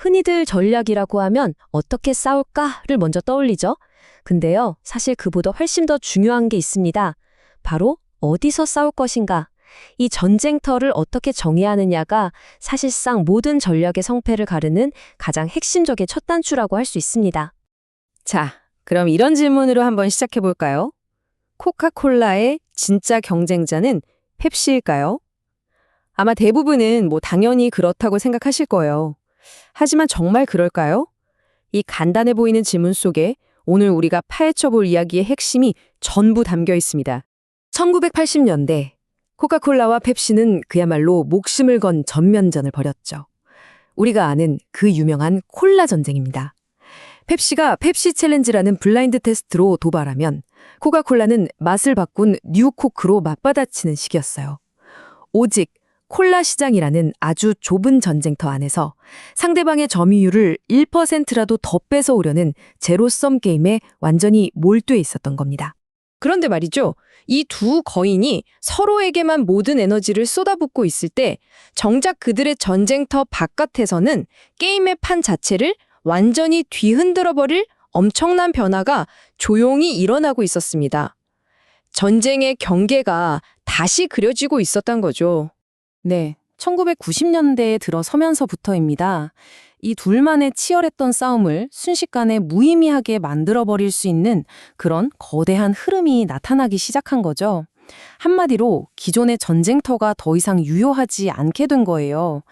흔히들 전략이라고 하면 어떻게 싸울까를 먼저 떠올리죠. 근데요, 사실 그보다 훨씬 더 중요한 게 있습니다. 바로 어디서 싸울 것인가. 이 전쟁터를 어떻게 정해야 하느냐가 사실상 모든 전략의 성패를 가르는 가장 핵심적인 첫 단추라고 할 수 있습니다. 자, 그럼 이런 질문으로 한번 시작해 볼까요? 코카콜라의 진짜 경쟁자는 펩시일까요? 아마 대부분은 당연히 그렇다고 생각하실 거예요. 하지만 정말 그럴까요? 이 간단해 보이는 질문 속에 오늘 우리가 파헤쳐 볼 이야기의 핵심이 전부 담겨 있습니다. 1980년대 코카콜라와 펩시는 그야말로 목숨을 건 전면전을 벌였죠. 우리가 아는 그 유명한 콜라 전쟁입니다. 펩시가 펩시 챌린지라는 블라인드 테스트로 도발하면 코카콜라는 맛을 바꾼 뉴코크로 맞받아치는 시기였어요. 오직 콜라 시장이라는 아주 좁은 전쟁터 안에서 상대방의 점유율을 1%라도 더 뺏어오려는 제로섬 게임에 완전히 몰두해 있었던 겁니다. 그런데 말이죠. 이 두 거인이 서로에게만 모든 에너지를 쏟아붓고 있을 때 정작 그들의 전쟁터 바깥에서는 게임의 판 자체를 완전히 뒤흔들어버릴 엄청난 변화가 조용히 일어나고 있었습니다. 전쟁의 경계가 다시 그려지고 있었던 거죠. 네, 1990년대에 들어서면서부터입니다. 이 둘만의 치열했던 싸움을 순식간에 무의미하게 만들어버릴 수 있는 그런 거대한 흐름이 나타나기 시작한 거죠. 한마디로 기존의 전쟁터가 더 이상 유효하지 않게 된 거예요.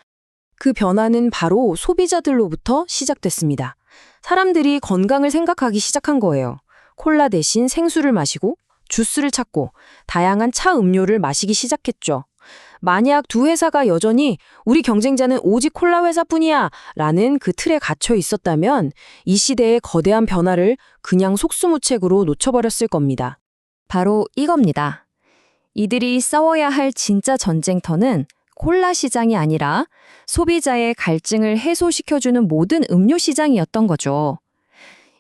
그 변화는 바로 소비자들로부터 시작됐습니다. 사람들이 건강을 생각하기 시작한 거예요. 콜라 대신 생수를 마시고 주스를 찾고 다양한 차 음료를 마시기 시작했죠. 만약 두 회사가 여전히 우리 경쟁자는 오직 콜라 회사뿐이야 라는 그 틀에 갇혀 있었다면 이 시대의 거대한 변화를 그냥 속수무책으로 놓쳐버렸을 겁니다. 바로 이겁니다. 이들이 싸워야 할 진짜 전쟁터는 콜라 시장이 아니라 소비자의 갈증을 해소시켜주는 모든 음료 시장이었던 거죠.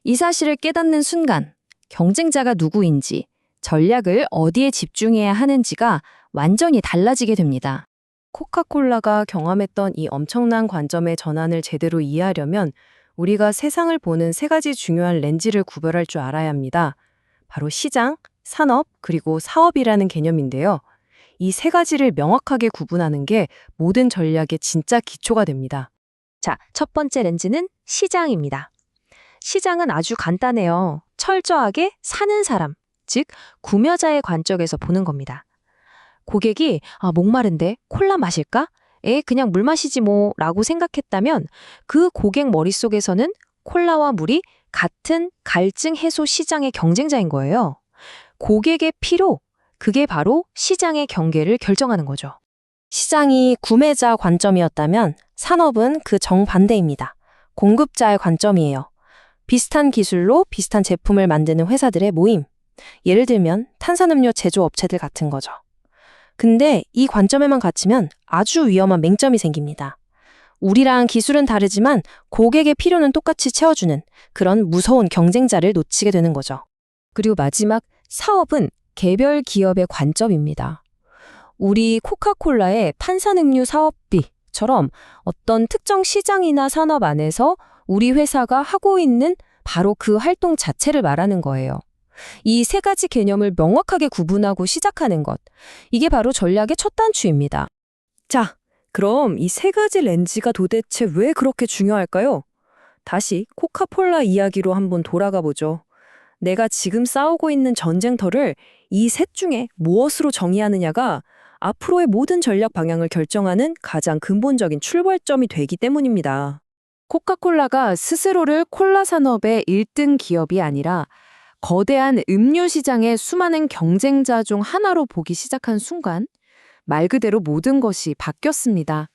이 사실을 깨닫는 순간 경쟁자가 누구인지, 전략을 어디에 집중해야 하는지가 완전히 달라지게 됩니다. 코카콜라가 경험했던 이 엄청난 관점의 전환을 제대로 이해하려면 우리가 세상을 보는 세 가지 중요한 렌즈를 구별할 줄 알아야 합니다. 바로 시장, 산업, 그리고 사업이라는 개념인데요. 이 세 가지를 명확하게 구분하는 게 모든 전략의 진짜 기초가 됩니다. 자, 첫 번째 렌즈는 시장입니다. 시장은 아주 간단해요. 철저하게 사는 사람, 즉 구매자의 관점에서 보는 겁니다. 고객이 목마른데 콜라 마실까? 그냥 물 마시지 뭐 라고 생각했다면 그 고객 머릿속에서는 콜라와 물이 같은 갈증 해소 시장의 경쟁자인 거예요. 고객의 필요, 그게 바로 시장의 경계를 결정하는 거죠. 시장이 구매자 관점이었다면 산업은 그 정반대입니다. 공급자의 관점이에요. 비슷한 기술로 비슷한 제품을 만드는 회사들의 모임. 예를 들면 탄산음료 제조업체들 같은 거죠. 근데 이 관점에만 갇히면 아주 위험한 맹점이 생깁니다. 우리랑 기술은 다르지만 고객의 필요는 똑같이 채워주는 그런 무서운 경쟁자를 놓치게 되는 거죠. 그리고 마지막 사업은 개별 기업의 관점입니다. 우리 코카콜라의 탄산음료 사업비처럼 어떤 특정 시장이나 산업 안에서 우리 회사가 하고 있는 바로 그 활동 자체를 말하는 거예요. 이 세 가지 개념을 명확하게 구분하고 시작하는 것. 이게 바로 전략의 첫 단추입니다. 자, 그럼 이 세 가지 렌즈가 도대체 왜 그렇게 중요할까요? 다시 코카콜라 이야기로 한번 돌아가 보죠. 내가 지금 싸우고 있는 전쟁터를 이 셋 중에 무엇으로 정의하느냐가 앞으로의 모든 전략 방향을 결정하는 가장 근본적인 출발점이 되기 때문입니다. 코카콜라가 스스로를 콜라 산업의 1등 기업이 아니라 거대한 음료 시장의 수많은 경쟁자 중 하나로 보기 시작한 순간 말 그대로 모든 것이 바뀌었습니다.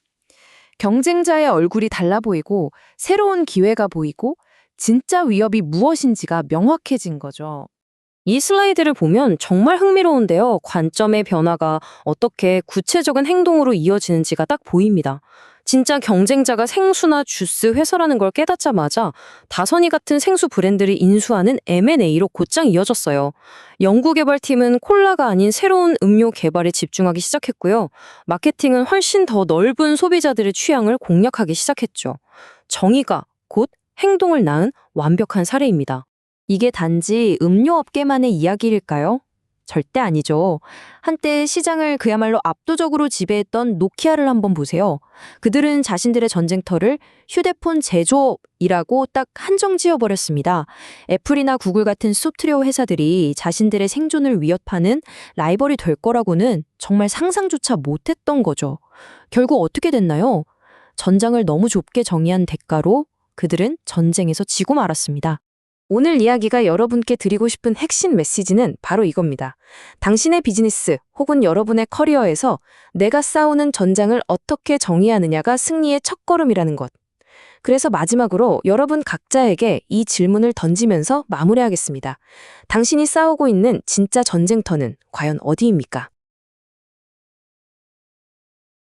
경쟁자의 얼굴이 달라 보이고 새로운 기회가 보이고 진짜 위협이 무엇인지가 명확해진 거죠. 이 슬라이드를 보면 정말 흥미로운데요. 관점의 변화가 어떻게 구체적인 행동으로 이어지는지가 딱 보입니다. 진짜 경쟁자가 생수나 주스 회사라는 걸 깨닫자마자 다선이 같은 생수 브랜드를 인수하는 M&A로 곧장 이어졌어요. 연구개발팀은 콜라가 아닌 새로운 음료 개발에 집중하기 시작했고요. 마케팅은 훨씬 더 넓은 소비자들의 취향을 공략하기 시작했죠. 정의가 곧 행동을 낳은 완벽한 사례입니다. 이게 단지 음료업계만의 이야기일까요? 절대 아니죠. 한때 시장을 그야말로 압도적으로 지배했던 노키아를 한번 보세요. 그들은 자신들의 전쟁터를 휴대폰 제조업이라고 딱 한정 지어버렸습니다. 애플이나 구글 같은 소프트웨어 회사들이 자신들의 생존을 위협하는 라이벌이 될 거라고는 정말 상상조차 못했던 거죠. 결국 어떻게 됐나요? 전장을 너무 좁게 정의한 대가로 그들은 전쟁에서 지고 말았습니다. 오늘 이야기가 여러분께 드리고 싶은 핵심 메시지는 바로 이겁니다. 당신의 비즈니스 혹은 여러분의 커리어에서 내가 싸우는 전장을 어떻게 정의하느냐가 승리의 첫걸음이라는 것. 그래서 마지막으로 여러분 각자에게 이 질문을 던지면서 마무리하겠습니다. 당신이 싸우고 있는 진짜 전쟁터는 과연 어디입니까?